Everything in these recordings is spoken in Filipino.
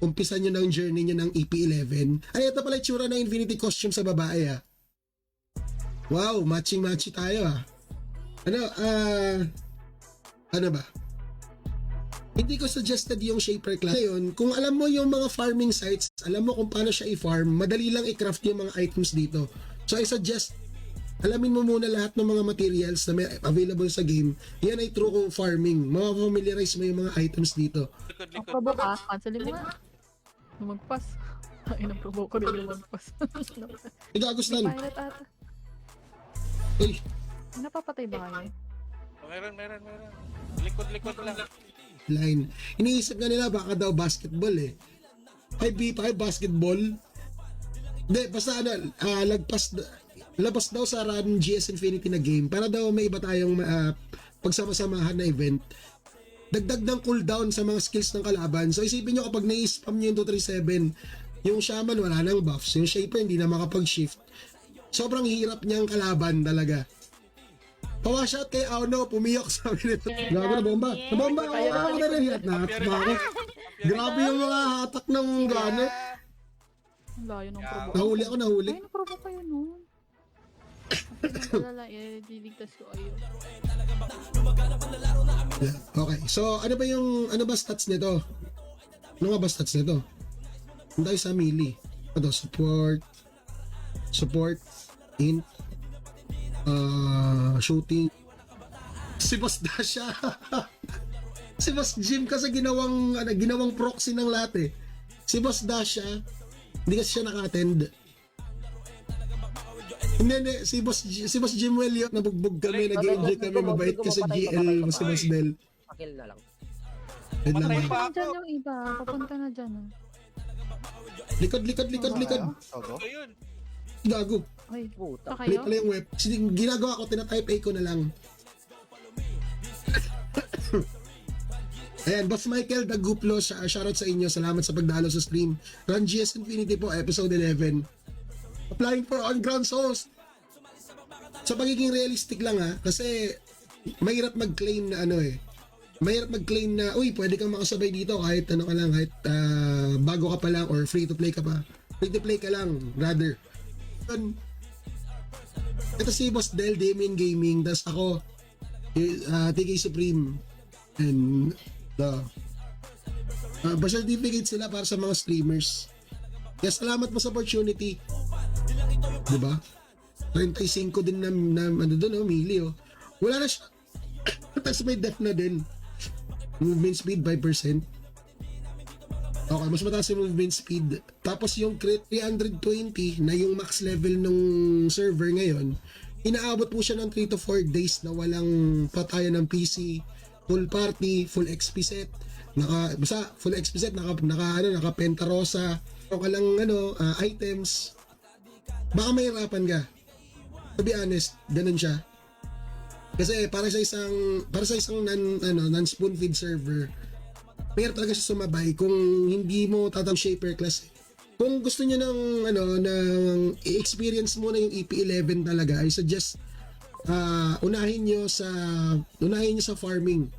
umpisa nyo ng journey nyo ng EP11. Ay, ito pala itsura ng Infinity costume sa babae ah. Wow, matching-matching tayo ah. Ano ba? Hindi ko suggested yung Shaper class. Ngayon, kung alam mo yung mga farming sites, alam mo kung paano siya i-farm, madali lang i-craft yung mga items dito. So I suggest, alamin mo muna lahat ng mga materials na may available sa game. Yan ay true kung farming. Familiarize mo yung mga items dito. Ang provoke ka, cancelin mo nga. Lumagpas. Ay, na-provoke ko rin lumagpas. Igagustan. Pilot ata. Uy, Napapatay ba kayo? Meron. Likod lang. line. Iniisip nga nila baka daw basketball eh. 5v5 basketball. Hindi, basta labas daw sa run GS Infinity na game para daw may iba tayong pagsama-samahan na event. Dagdag ng cooldown sa mga skills ng kalaban. So isipin nyo kapag nai-spam nyo yung 237, yung Shaman wala nang buffs, yung Shaper hindi na makapag-shift. Sobrang hirap niyang kalaban talaga. Pawashout kay Auno, pumiyok sa amin ito. Gago na bomba. Nabomba ako, ako na rin. Grabe yung mga hatak ng gano. Ang layo ng provoke. Nahuli. Ay, na-provoke kayo nun. Alala, diligtas ko ayo. Okay, so ano ba stats nito? Ano nga ba stats nito? Ano tayo sa melee? Ito, support, int, shooting. Si Boss Dasha. Si Boss Jim kasi ginawang proxy ng lahat eh. Si Boss Dasha, hindi kasi siya naka-attend. Hindi, si Boss Jim yun, nabugbog kami, nag-enjoy kami, mabait kasi GL, si Boss Del. Pakil na lang. Wait lang Patay ah. pa Dyan ako. yung iba, papunta na dyan. Likod. Ayun. Gago. Ay, Puta. pa Play kayo? pala yung web. Ginagawa ko, tinatype A ko na lang. Ayan, Boss Michael Daguplo, shoutout sa inyo. Salamat sa pagdalo sa stream. Run GS Infinity po, episode 11. Applying for on-ground souls. So pagiging realistic lang ha, kasi mahirap mag-claim na mahirap mag-claim na, uy, pwede kang makasabay dito kahit kahit bago ka pa lang or free to play ka pa. Free to play ka lang, rather. Ito si Boss Del, Damien Gaming, tas ako, TK Supreme, and certificate sila para sa mga streamers. Kaya salamat mo sa opportunity. Diba? 35 din na doon, mili oh. Wala na siya. Tapos may def na din. Movement speed 5%. Okay, mas mataas yung movement speed. Tapos yung crit 320 na yung max level nung server ngayon, inaabot po siya ng 3 to 4 days na walang patayan ng PC, full party, full XP set, full XP set, naka pentarosa, ka lang items. Baka mahirapan ka. To be honest, ganun siya. Kasi para sa isang non-spoon feed server, mahirap talaga siya sumabay kung hindi mo tatang Shaper class. Kung gusto niyo ng i-experience muna yung EP11 talaga, I suggest unahin niyo sa farming.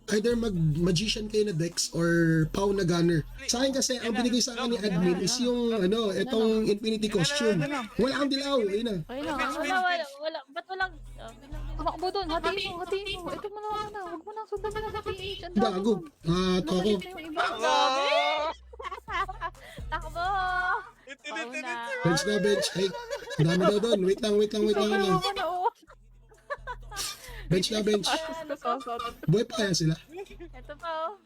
Either magician kayo na Dex or Pau na Gunner. Sa akin kasi, ang binigay sa akin ni admin is yung itong Infinity costume. Wala kang dilaw, yun na. Okay lang. Wala. Ba't walang... Tumakbo doon, hatiin mo. Ito mo na muna. Huwag mo nang sundan na sa PH. Ang Gago. Toko. Nakalimutan yung iba. Takbo! Bench na bench. Ay, dami daw doon. Wait lang. Bench na bench. Buhay pa kaya sila? Ito pa oh.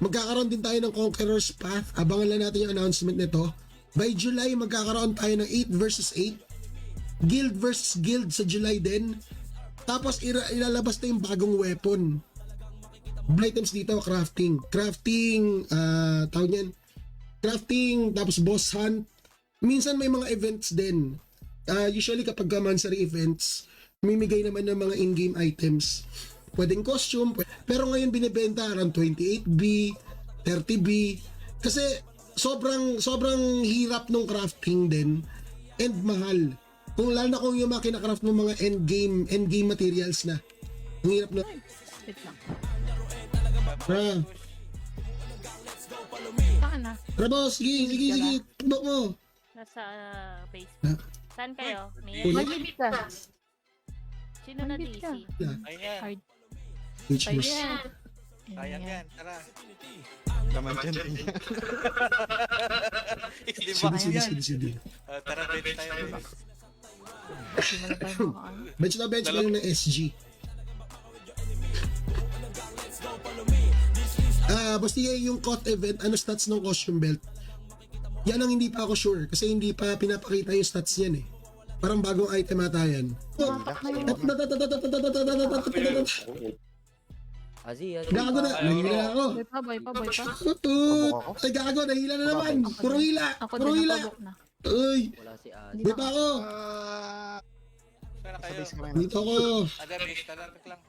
Magkakaroon din tayo ng Conqueror's Path. Abangan lang natin yung announcement nito. By July, magkakaroon tayo ng 8 versus 8. Guild versus guild sa July din. Tapos ilalabas na yung bagong weapon. Items dito, crafting, tawag niyan, crafting, tapos boss hunt. Minsan may mga events din. Usually kapag monthly events, mimigay naman ng mga in-game items. Pwedeng costume, pero ngayon binibenta around 28B, 30B, kasi sobrang hirap nung crafting din and mahal. Kung lalo na kung yung mga kinacraft ng mga endgame materials na. Ang hirap na. Wait lang. Ah, Sa Saan na? Tara boss, sige. Tubok mo. Nasa base. Ah. Saan kayo? Ulo? May Magbibig ka. Sino na Magbibig DC? ka. Ayun yan. Hard. Which Tayo was, yan. Sayang yan. Tara. Laman dyan. Di ba sige, yan? sige. Tara, bench tayo. Bench. Hindi mo na tayo makaano. Bench kayo ng SG. Basta yung COT event, ano stats ng costume belt? Yan ang hindi pa ako sure kasi hindi pa pinapakita yung stats yan eh. Parang bagong item ata yan. Gago na, nahila ako. Boy pa. Ay gago, nahila na naman. Puro hila, Ako puro din hila. napabok na. Uy, Hindi di pa ako. Saan na kayo? Dito ako. Ada, base. Talantak lang.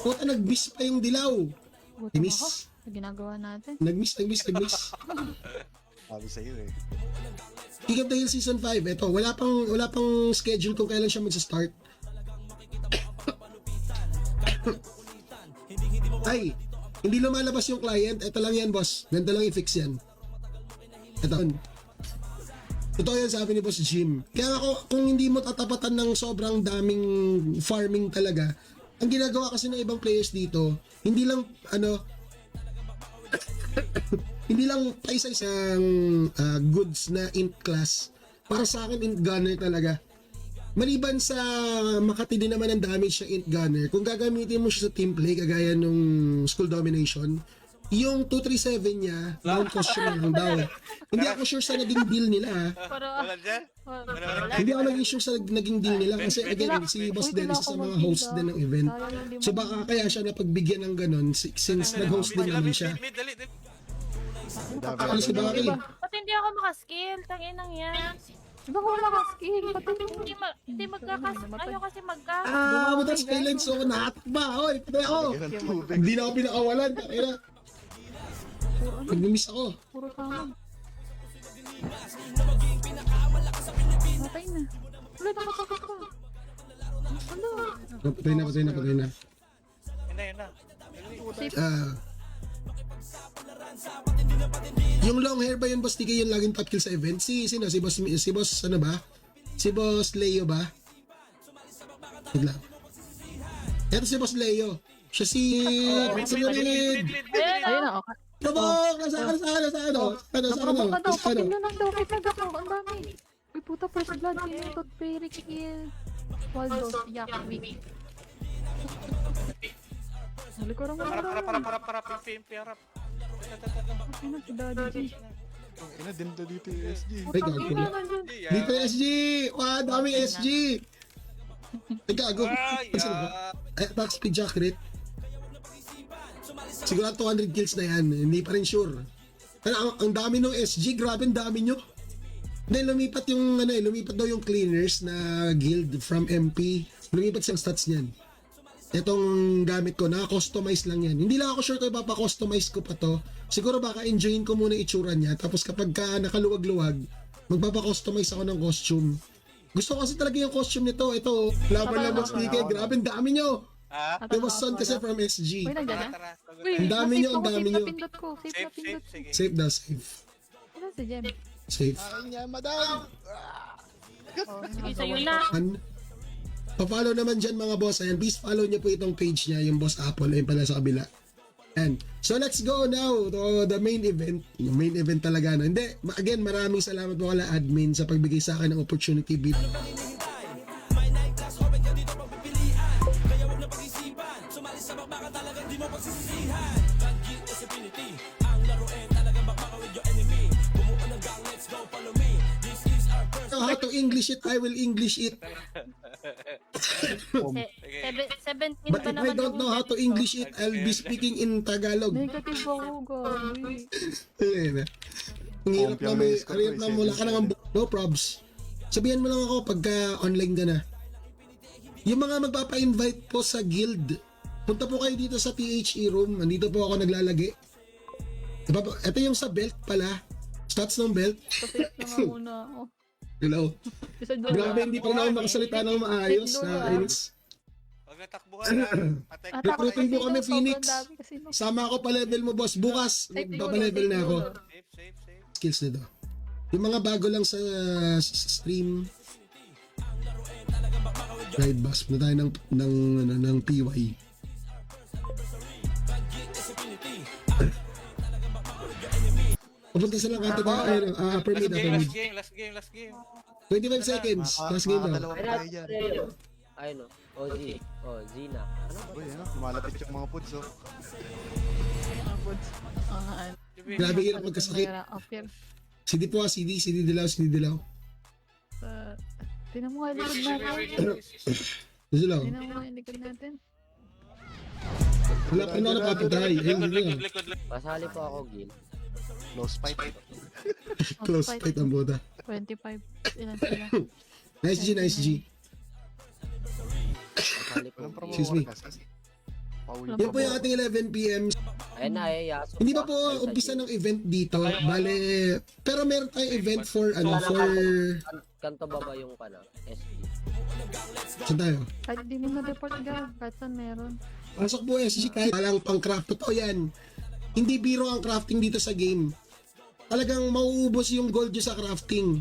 Puta, nag-miss pa yung dilaw. Buti mo Miss. ako. Sa ginagawa natin. Nag-miss. Sabi sa'yo eh. King of the Hill Season 5, eto, wala pang schedule kung kailan siya magsa-start. Ay, hindi lumalabas yung client. Ito lang yan, boss. Ganda lang i-fix yan. Ito. Totoo yan sabi ni Boss Jim. Kaya ako, kung hindi mo tatapatan ng sobrang daming farming talaga, ang ginagawa kasi ng ibang players dito, hindi lang, hindi lang isa-isang goods na int class. Para sa akin, int gunner talaga. Maliban sa makatindi naman ng damage sa int gunner, kung gagamitin mo siya sa team play, kagaya nung school domination, yung 237 niya, down costume lang daw. Hindi ako sure sa naging deal nila ha. Pero, Wala dyan? Hindi ako naging sure sa naging deal nila kasi again, si Boss Dennis sa mga host din ng event. So baka kaya siya napagbigyan ng ganun since nag-host din naman siya. Mid, dali. Ano si Baki? ba't hindi ako makaskill? Tanginang yan. Diba ko wala ka skill? Pati Hindi magkakas... Ano kasi magka... Matas kailan so natakba. Oy, pati ako. Lagyan ng tubig. Hindi na ako pinakawalan. Kaya nag-miss ako. puro tama. Patay na. Wala na masakit pa. Ano? Patay na. Yun na. Yung long hair ba yun, Boss TK, yung laging top kill sa event? Si Boss, ano ba? Si Boss Leo ba? Wait lang. Ito si Boss Leo. Siya si... Mid. Ayun na, okay. Probok! Nasaan? Naprobok ka daw. Patignan lang daw. Kita ako. Ang dami. Uy, puta, first blood. Kinutot, very kill. Waldos, yak, weak. Nalikuran mo na. Para. Pimpi, harap. Ano si Daddy G? Ina din to dito yung SG. Ay, gago na. Dito yung SG! Wow, daming SG! Ay, gago. Ay, Ay, attack speed jack rate. Siguro 200 kills na yan. Hindi pa rin sure. Pero ang dami ng SG. Grabe, ang dami nyo. Then lumipat yung, lumipat daw yung cleaners na guild from MP. Lumipat sa stats niyan. Itong gamit ko, naka-customize lang yan. Hindi lang ako sure kung ipapa-customize ko pa to. Siguro baka enjoyin ko muna itsura niya. Tapos kapag ka nakaluwag-luwag, magpapa-customize ako ng costume. Gusto ko kasi talaga yung costume nito. Ito, laban lang mas DK. Grabe, ang dami nyo. Diba son kasi from SG. Uy, nandiyan na? Tara. Uy, Ang dami nyo, ang dami nyo. Pindot ko. Safe na pindot. Sige. Safe daw, safe. Ano si Jem? Safe. Ay niya, madam! Sige, sa'yo na. Pa-follow naman dyan mga boss. Ayan, please follow nyo po itong page niya, yung Boss Apple. Ayun pala sa kabila. And so let's go now to the main event. Yung main event talaga. No? Hindi, again, maraming salamat po kala admin sa pagbigay sa akin ng opportunity. How to English it, I will English it. 17 But ba if I naman don't know how to English it, I'll be speaking in Tagalog. Negative ako, gano'n. Ayun na. Ang hirap na may, ang hirap na wala ka nang no probs. Sabihan mo lang ako pagka online ka na. Yung mga magpapa-invite po sa guild, punta po kayo dito sa THE room. Nandito po ako naglalagay. Ito yung sa belt pala. Stats ng belt. Tapos na nga muna ako. Hello. Isa doon. Grabe, hindi pa rin ako makasalita ng maayos. Nakakainis. Pag natakbuhan na, attack. Recruiting mo kami, sobrang Phoenix. dami kasi no. Sama ako pa level mo, boss. Bukas, magpapa-level na ako. Safe. Skills nito. Yung mga bago lang sa stream. Ride bus. Punta tayo ng PY. Papunta sila kanto ba? Upper mid, upper mid. Last game. 25 seconds. Last game daw. Dalawang tayo dyan. Ayun o. OG. O, Zina. Ano ba? Uy, ano? Lumalapit yung mga puds, oh. Grabe hirap magkasakit. Up here. CD po, CD dilaw. Tinan mo nga yung likod natin. Dilaw. Tinan mo nga yung likod natin. Wala pa na ako napapatay. Ayun, Likod. Pasali po ako, Gil. Close fight. Close fight ang buta. 25. Ilan sila? Nice G. Pasali po. Walang Excuse me. kasi. Paul Yan po yung ating 11 PM. Ayun na, yaso. Hindi pa po umpisa ng event dito. Bale, pero meron tayong event for Kanto ba yung kana? SG. saan tayo? Kahit di mo na-report ka, kahit saan meron. Pasok po SG kahit walang pang craft. Totoo yan. Hindi biro ang crafting dito sa game. Talagang mauubos yung gold nyo sa crafting.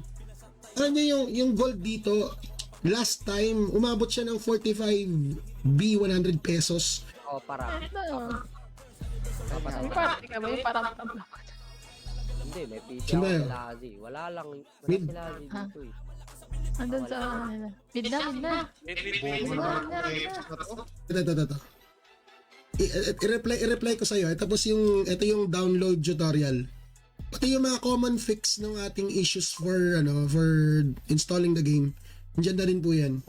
Alam nyo yung gold dito, last time, umabot siya ng 45B 100 pesos. O, para. Ano? Papasali. May party ka ba? Yung parang tabla ko. Hindi, may PC Saan ako tayo? sila Azi. Wala Mid. sila Azi dito eh. Andun sa kanila. Mid na. Ito. I-reply ko sa'yo. Ito yung download tutorial. Pati yung mga common fix ng ating issues for installing the game. Nandiyan na rin po yan.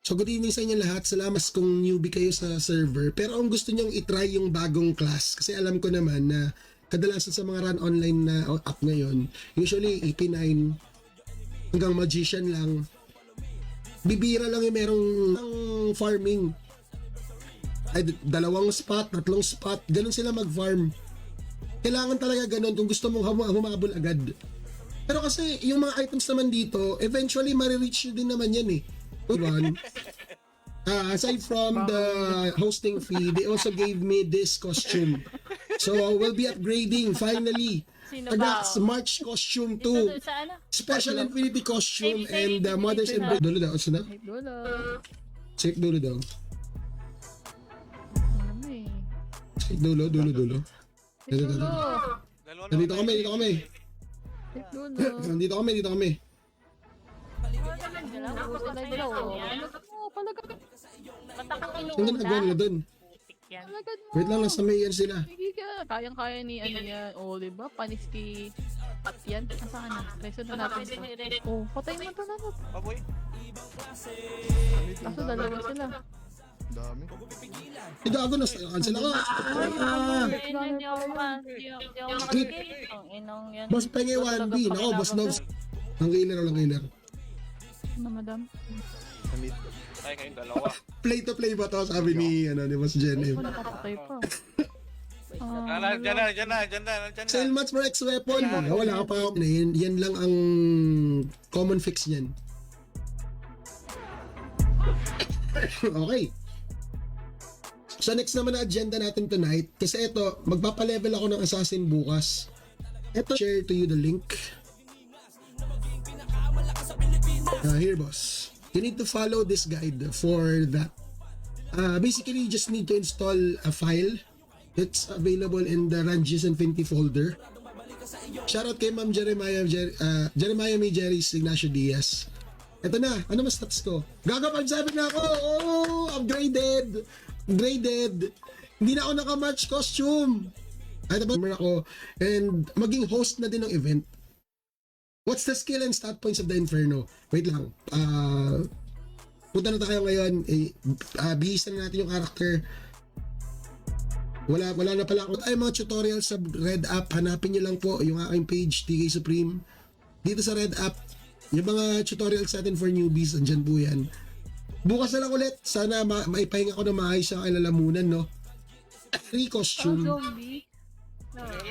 So good evening sa inyo lahat. Salamat kung newbie kayo sa server. Pero kung gusto nyong itry yung bagong class, kasi alam ko naman na kadalasan sa mga run online na app ngayon, usually EP9 hanggang magician lang. Bibira lang yung merong farming. Ay, 2 spot, 3 spot, ganun sila mag-farm. Kailangan talaga ganun kung gusto mong humabol agad. Pero kasi yung mga items naman dito, eventually marireach nyo din naman yan eh. One, aside from the hosting fee, they also gave me this costume. So we'll be upgrading finally. Sino ba? March costume Dito 2. sa ano? Special Infinity costume and Mother's Embrace. Dulo daw, asa na? Ay, gulo. Check dulo daw. Ano eh. Check dulo. Gulo. Dito kami. Ay, gulo. Dito kami. Gusto na dilaw. Ano mo? Palagad. Matakang Ang inuuna. ginagawa nila dun. Yan. Palagad mo. Wait lang, nasa may yan sila. Sige ka. Kayang-kaya ni ano yan. O, diba? Panis kay Pat yan. Nasaan na? Reso na natin Pwede to. ni Red. Oh, patay mo to na. Baboy. Kaso dalawa sila. Dami. Gago na cancel ako. Hindi ako makaskil. Ang inong yan. Boss Penge 1B. Nako, Boss Nobs. Ang killer. Ano, madam? Sa mid. Tayo kayong dalawa. Play to play ba to? Sabi ni Boss Jen. Ako nakapatay pa. Diyan na. Sale match for X weapon. Wala ka pa. Yan lang ang common fix niyan. Okay. So next naman na agenda natin tonight, kasi ito, magpapa-level ako ng assassin bukas. Ito, share to you the link. Here boss. You need to follow this guide for that. Basically, you just need to install a file. It's available in the Ranges Infinity folder. Shoutout kay Ma'am Jeremiah May Jerry's Ignacio Diaz. Ito na, ano mas stats ko? Gaga 5-7 na ako! Oh, upgraded! Hindi na ako naka-match costume! Ay, tapos ako. And maging host na din ng event. What's the skill and stat points of the Inferno? Wait lang. Punta na tayo ngayon. Bihis na natin yung character. Wala na pala ako. Ay, mga tutorials sa Red App. Hanapin nyo lang po yung aking page, TK Supreme. Dito sa Red App, yung mga tutorials natin for newbies, andyan po yan. Bukas na lang ulit. Sana maipahinga ko na maayos ang kilalamunan, no? Free costume. Zombie.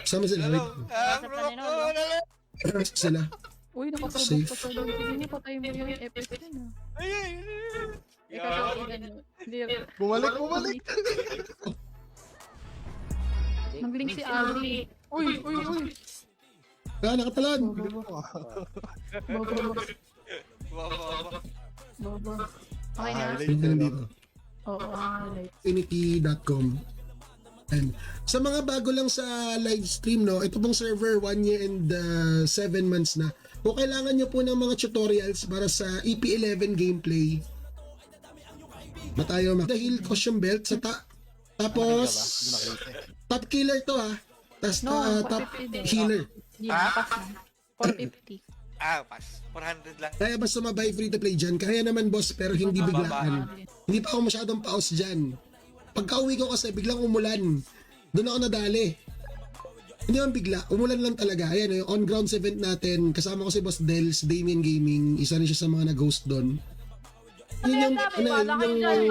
Sama sila. Wait. Sa panino. Sila. Uy, Safe. nakapabok pa sa doon. Hindi niya patay mo yung epic din ah. Ikaw sa hindi. Bumalik. Nag-link si Ali. Uy. Nakatalon. Bobo. Okay na. Highlight Tingnan yun, dito. Oo, highlight. Infinity.com. And sa mga bago lang sa live stream, no, ito pong server 1 year and 7 months na. Kung kailangan nyo po ng mga tutorials para sa EP11 gameplay, ba tayo dahil costume belt sa tapos top killer to ha. Tapos No, top 450 din. healer. Hindi na, pass na. 450. Pass. 400 lang. Kaya basta sumabay free to play dyan. Kaya naman boss pero hindi biglaan. Hindi pa ako masyadong paos dyan. Pagka uwi ko kasi biglang umulan. Doon ako nadali. Hindi man bigla. Umulan lang talaga. Ayan yung on-grounds event natin. Kasama ko si Boss Dels, Damien Gaming. Isa rin siya sa mga nag-host doon. Yun yung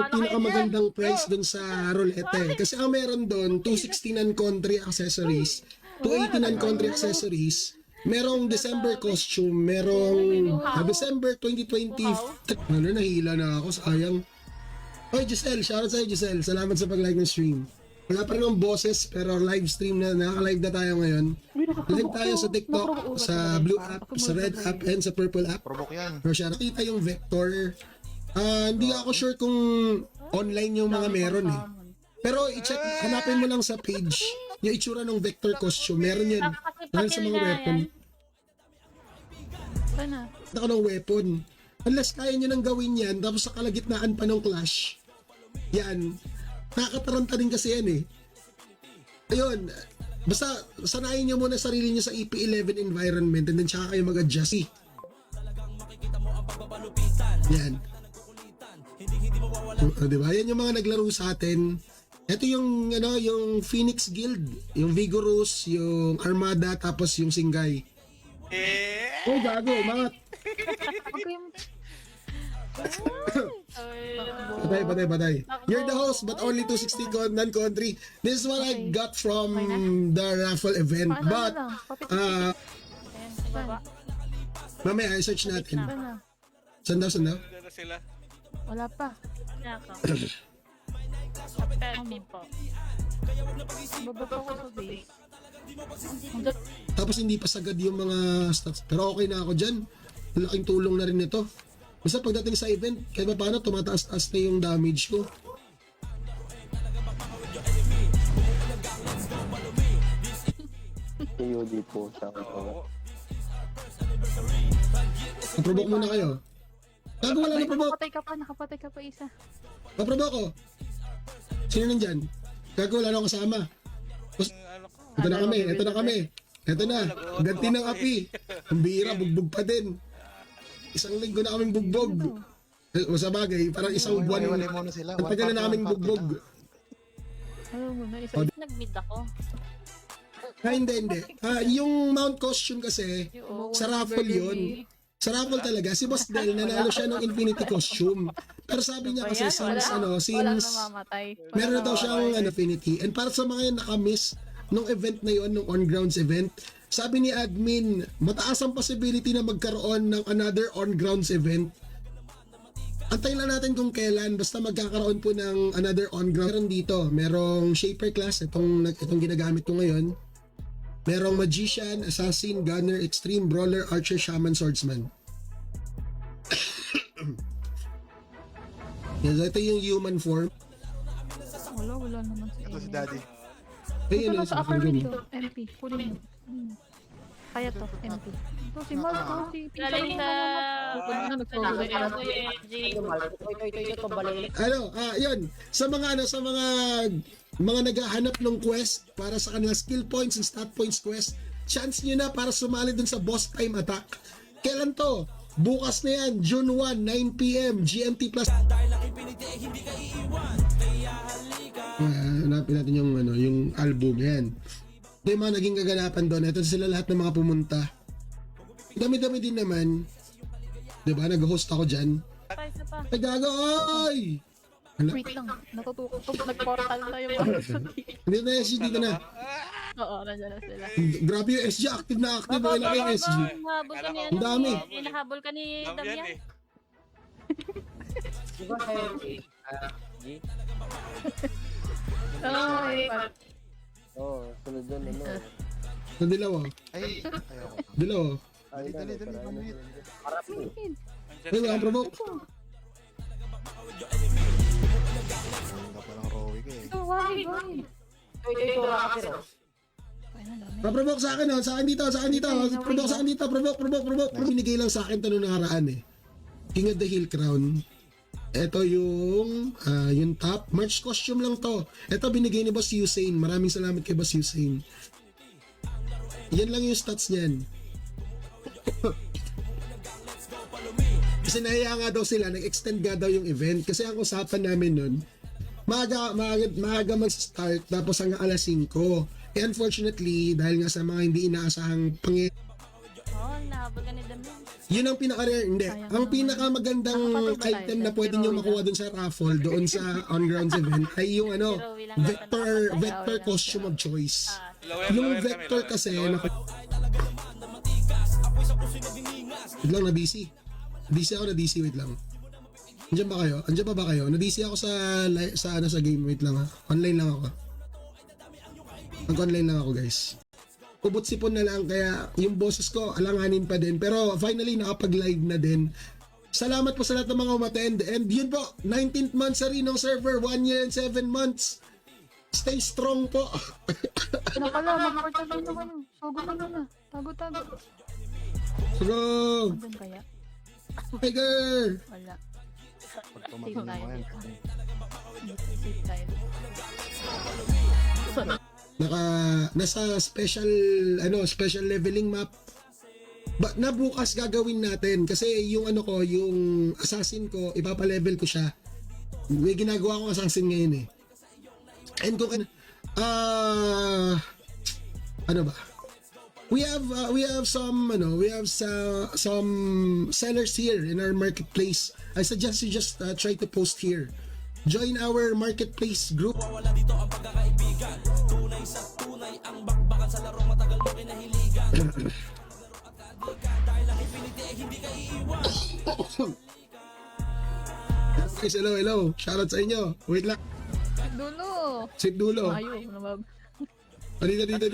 pinakamagandang price doon sa roulette. Kasi ang meron doon, 260 non-country accessories, 280 non-country accessories, merong December costume, merong December 2020. Ano, nahila na ako, sayang. Oy, Giselle, shoutout sa'yo, Giselle. Salamat sa pag-like ng stream. Wala pa rin ang boses, pero live stream na, naka-live na tayo ngayon. Live tayo sa TikTok, sa Blue app, sa Red app, and sa Purple app. Provoke yan. Pero siya, nakita yung vector. Hindi ako sure kung online yung mga meron eh. Pero i-check, hanapin mo lang sa page yung itsura ng vector costume. Meron yan. Dahil sa mga weapon. Sana. Ako ng weapon. Unless kaya nyo nang gawin yan, tapos sa kalagitnaan pa ng clash, yan. Nakakataranta din kasi yan eh. Ayun. Basta sanayin nyo muna sarili nyo sa EP11 environment and then tsaka kayo mag-adjust eh. Yan. Diba? Yan yung mga naglaro sa atin. Ito yung yung Phoenix Guild, yung Vigorous, yung Armada, tapos yung Singgay. Oh, gago, mga Patay. You're the host but only 260 non-country. This is what I got from the raffle event. But Ayan, sa baba. mamaya i-search natin. Sana. Saan daw? Ano na sila? Wala pa. Nako. Top 30 po. Baba pa ako sa base. Tapos hindi pa sagad yung mga stats. Pero okay na ako dyan. Malaking tulong na rin ito. Basta pagdating sa event, kahit pa paano, tumataas-taas na yung damage ko. COD po siya. Oo. Naprovoke muna kayo. Gago, wala na provoke. Nakapatay ka pa isa. Naprovoke ko. Sino nandyan? Gago, wala na akong kasama. Ano ko? Ito na kami. Ito na. Ganti ng api. Ang bira, bugbog pa din. Isang linggo na kaming bugbog. Sa bagay, parang isang buwan. Wala muna sila. Ang tagal na naming bugbog. Ano mo na isa. Nag-mid ako. Hindi. Yung mount costume kasi, sa raffle yun. Sa raffle talaga, si Boss Del, nanalo siya ng Infinity costume. Pero sabi niya kasi Wala since namamatay. meron na daw siyang Infinity. And para sa mga yung nakamiss nung event na yun, nung on-grounds event, sabi ni admin, mataas ang possibility na magkaroon ng another on-grounds event. Antayin lang natin kung kailan, basta magkakaroon po ng another on-ground. Meron dito, merong Shaper class, itong ginagamit ko ngayon. Merong Magician, Assassin, Gunner, Extreme, Brawler, Archer, Shaman, Swordsman. Yes, ito yung human form. Wala naman sa Ito si inyo. Daddy. Ayun, Ito yun, sa upper room. window. MP. Kunin mo. Kaya to, MP. Ito si Mal, si Galing sa... Yun. Sa mga naghahanap ng quest para sa kanilang skill points and stat points quest, chance nyo na para sumali dun sa boss time attack. Kailan to? Bukas na yan, June 1, 9 PM, GMT plus. Hanapin natin yung album yan. Ito yung mga naging kaganapan doon. Ito sila lahat ng mga pumunta. Dami-dami din naman. Diba? Nag-host ako dyan. Isa pa. Ay, gago! Oy! Wait lang. Natutukot to. Nag-portal na yung Hindi na SG, dito na. Oo, nandiyan na sila. Grabe yung SG, active na active. Okay lang yung SG. Habol ka ni Ang dami. Hinahabol ka ni Alam yan Damian. eh. Di ba kayo, G? G? Oo, sunod doon, ano. Sa dilaw, oh. Ay, ayoko. Dilaw, oh. Dali, dali, dali. 1 minute. Harap mo. Mid. Ay, wala kang provoke. Ganda pa ng Rowy ka eh. Ito, why? Ito, rocker. Ay, na dami. Pa-provoke sa akin, oh. Sa akin dito, sa akin dito. Provoke sa akin dito. Provoke. Binigay lang sa akin tanong nakaraan, eh. King of the Hill Crown. Ito yung top. March costume lang to. Ito binigay ni Boss Usain. Maraming salamat kay Boss Usain. Yan lang yung stats niyan. Kasi nahiya nga daw sila, nag-extend nga daw yung event. Kasi ang usapan namin nun, maaga mag-start, tapos hanggang alas 5. Eh unfortunately, dahil nga sa mga hindi inaasahang Oo, nahabol ka ni Dami. yun ang pinaka-rare, hindi. Sayang Ang naman. pinakamagandang Nakapatay ba tayo? item na pwede Pero nyo wala. makuha dun sa raffle, doon sa on-grounds event, ay yung Pero wala nga vector Wala. costume of choice. Lower, Yung lower vector kami, kasi, lower. wait lang, na-DC. Na-DC, wait lang. Andiyan ba kayo? Andiyan pa ba kayo? Na-DC ako sa game, wait lang ha. Online lang ako. Mag-online lang ako, guys. Ubot sipon na lang, kaya yung boses ko alanganin pa din. Pero finally, nakapag-live na din. Salamat po sa lahat ng mga umattend. And yun po, 19th month sa rin ng server, 1 year and 7 months. Stay strong po. Nakala, mag-portal naman. Sogo na na. Tago. Bro, Andun kaya? Tiger. Wala. Pag tumagal na mga yan. Safe tayo. Nasa special leveling map. Na bukas gagawin natin kasi yung yung assassin ko, ipapa-level ko siya. May ginagawa akong assassin ngayon eh. And kung ano ba? We have some sellers here in our marketplace. I suggest you just try to post here. Join our marketplace group. Guys, hello. Shoutout sa inyo. Wait lang. Dulo! Sit dulo. Ayaw, nabab. Dito.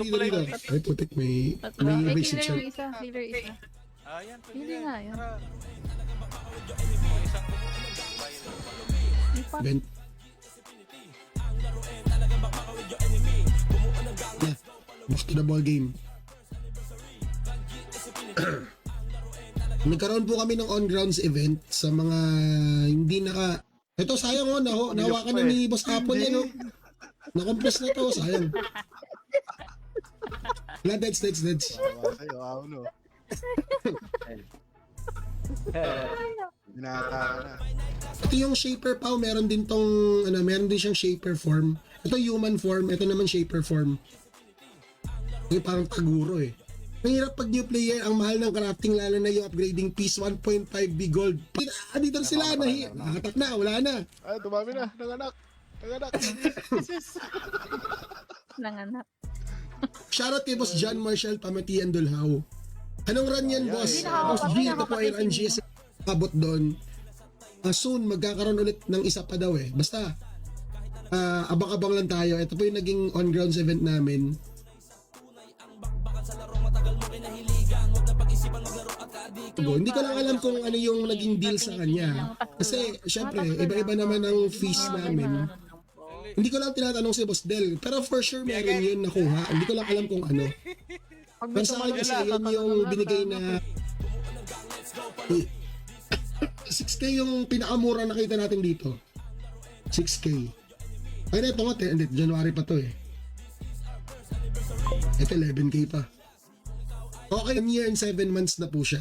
Ay, putik. May Ay, visit killer siya. isa. Killer isa. Ah, yan. pwede Hindi yan. nga, yan. Tara. Yung isang Lipat. Event. Yeah. Back to the ball game. Nagkaroon po kami ng on-grounds event sa mga hindi naka... Ito, sayang nahawakan na ni Boss Apple yan, oh. Na-compress na to, sayang. Wala, deads. Awa sa'yo, no. Binata ka na. Ito yung shaper pao, meron din siyang shaper form. Ito human form, ito naman shaper form. Yung parang taguro eh. Mahirap pag new player, ang mahal ng crafting, lalo na yung upgrading piece, 1.5 big gold. Dito na sila, nakatak na, wala na. Ay, tumami na. Nanganak. Nanganak. Shoutout kay Boss John Marshall Pamatian Dulhao. Anong run yan, boss? Hindi Boss G, ito po ay run nakakapatid GS. Abot doon. Soon, magkakaroon ulit ng isa pa daw eh. Basta, abang-abang lang tayo. Ito po yung naging on-grounds event namin. Hindi ko lang alam kung ano yung naging deal sa kanya. Kasi, syempre, iba-iba naman ang fees namin. Hindi ko lang tinatanong si Boss Del. Pero for sure, meron yun nakuha. Hindi ko lang alam kung ano. Pag Pero sa akin kasi, yun yung binigay na 6K yung pinakamura nakita natin dito. 6K. Ay, ito nga, January pa to eh. Ito, 11K pa. Okay, 1 year and 7 months na po siya.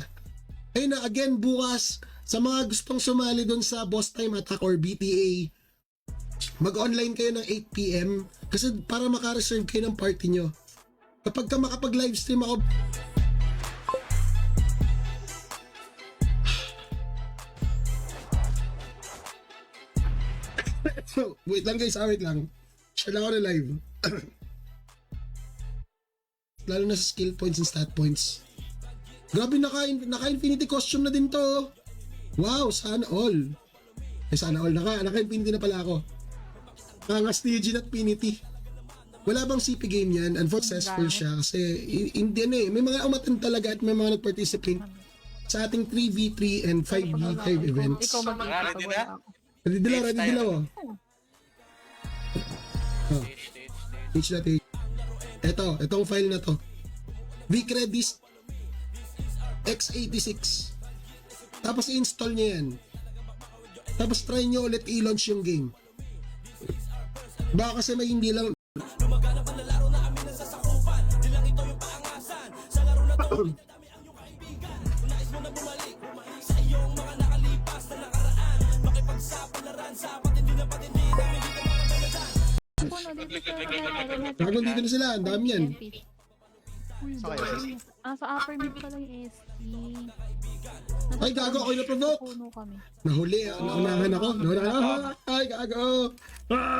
Ayun na, again, bukas, sa mga gustong sumali doon sa Boss Time Attack or BTA, mag-online kayo ng 8 PM kasi para maka-reserve kayo ng party nyo. Kapag ka makapag-livestream ako, wait lang guys, wait lang. Share lang ako na live. Lalo na sa skill points and stat points. Grabe, naka-infinity costume na din to. Wow, sana all. sana all naka-infinity na pala ako. Angas ni Eugene at Pinity. Wala bang CP game yan? Unsuccessful siya kasi hindi ano eh. May mga umattend talaga at may mga nag-participate sa ating 3v3 and 5v5 events. Ikaw mag-iisip pag Ready wala na? ako. Ready dilaw oh. Stage. H na H. Itong file na to. Vcredis x86. Tapos i-install niya yan. Tapos try nyo ulit i-launch yung game. Baka kasi may hindi lang. Ako na dito sa... Nakagod dito na sila. Ang dami yan. Sa kayo, sis? Sa upper mid pala yung ST. Ay, gago. Ako'y na-provoke. Puno kami. Nahuli. Naunahan ako. Ay, gago.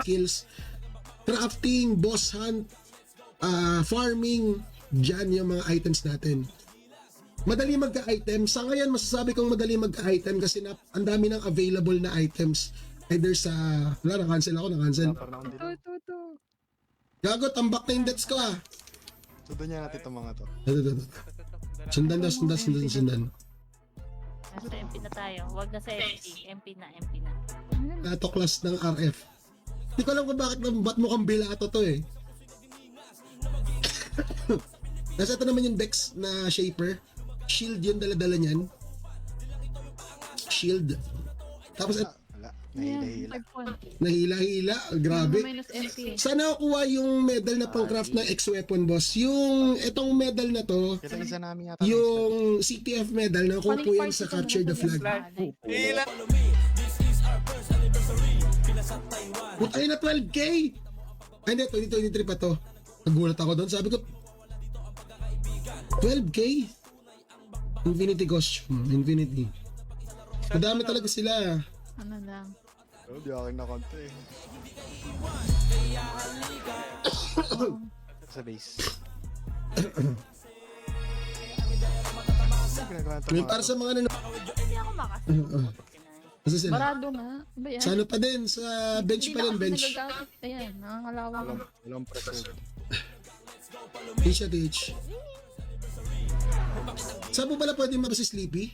Skills. Crafting, boss hunt, farming. Diyan yung mga items natin. Madali magka-item. Sa ngayon, masasabi kong madali magka-item kasi ang dami ng available na items. Either sa... Wala, na-cancel ako. Parang nandito. Ito. Gago, tambak na yung debts ko ah. Sundan niya natin itong mga to. Ito. Sundan. Nasa MP na tayo. Huwag na sa MP. MP na. Lato class ng RF. Hindi ko alam kung ba't mukhang bilato to eh. Nasa ito naman yung Dex na Shaper. Shield yung dala-dala niyan. Shield. Tapos Wala. Nahila-hila. nahila-hila. Grabe. Minus MP. Sana nakuha yung medal na pang-craft na X-Weapon boss. Yung itong medal na to, Kita isa namin yata. yung CTF medal na kuha po yan sa Capture the Flag. Hila. Putay na 12K! Ay hindi, 2023 pa to. Nagulat ako doon. Sabi ko, 12K? Infinity costume. Infinity. Madami talaga sila. Ano lang. Oh, di akin na konti eh. Sa base. Ginagawa ito May mga para to. sa mga Hindi ako makas. Kasi sila. Barado nga. Ba yan? Sa ano pa din, sa bench Hindi pa na din, kasi bench. nagagamit. Ayan, nangangalawang. Walang preserve. H at H. Saan po pala pwede mapasi Sleepy?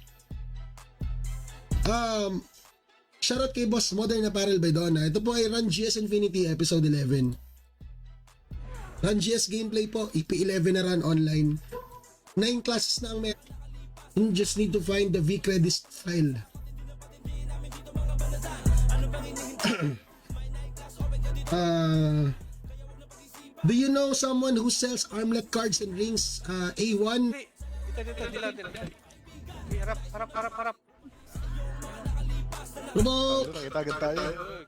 Shoutout kay Boss Modern Apparel by Donna. Ito po ay Run GS Infinity Episode 11. Run GS gameplay po, EP11 na run online. 9 classes na ang may... You just need to find the vcredits file. Do you know someone who sells armlet cards and rings? A1? Dito. Dilaw. Harap. Ano? Kita agad tayo.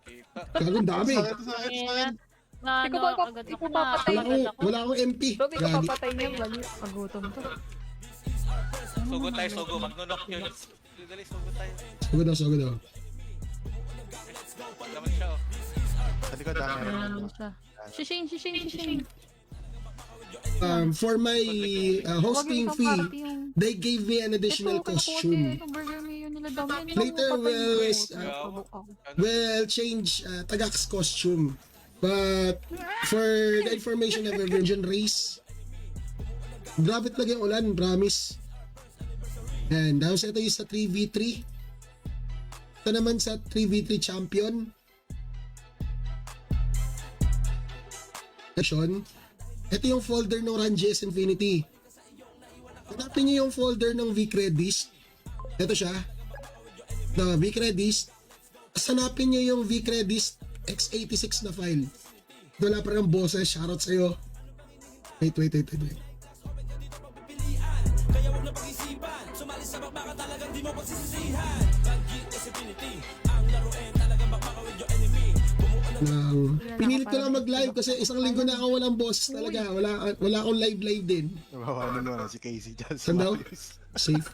Kita. Gagong dami. Sakit. Na Ikaw ano, ba- agad ikaw ako papatay na. niya? Wala akong MP. Rob, ikaw Gagi. papatay niya. Bali, pagutom to. Sugo. Magnunok yun. Dali, sugo tayo. Sugod daw. Laman siya oh. Sa likod dami. Ano siya? Shishing. For my hosting Huwag yung fee, party yung... they gave me an additional Ito, kinukuha costume. ko yung burger mayo nila daw. Yan, Later, papatay We'll change Tagak's costume. But for the information of Virgin Race, grabe talaga yung ulan, promise. And tapos ito yung sa 3v3. Ito naman sa 3v3 champion. Ito yung folder ng Run GS Infinity. Hanapin nyo yung folder ng vcredits. Ito siya. The vcredits. Hanapin nyo yung vcredits x86 na file. Wala pa rin boses. Shoutout sa'yo. Wait. Pinilit ko lang mag-live kasi isang linggo na ako walang boses talaga. Wala akong live din. Nabawanan mo na si Casey dyan. Saan daw? Safe.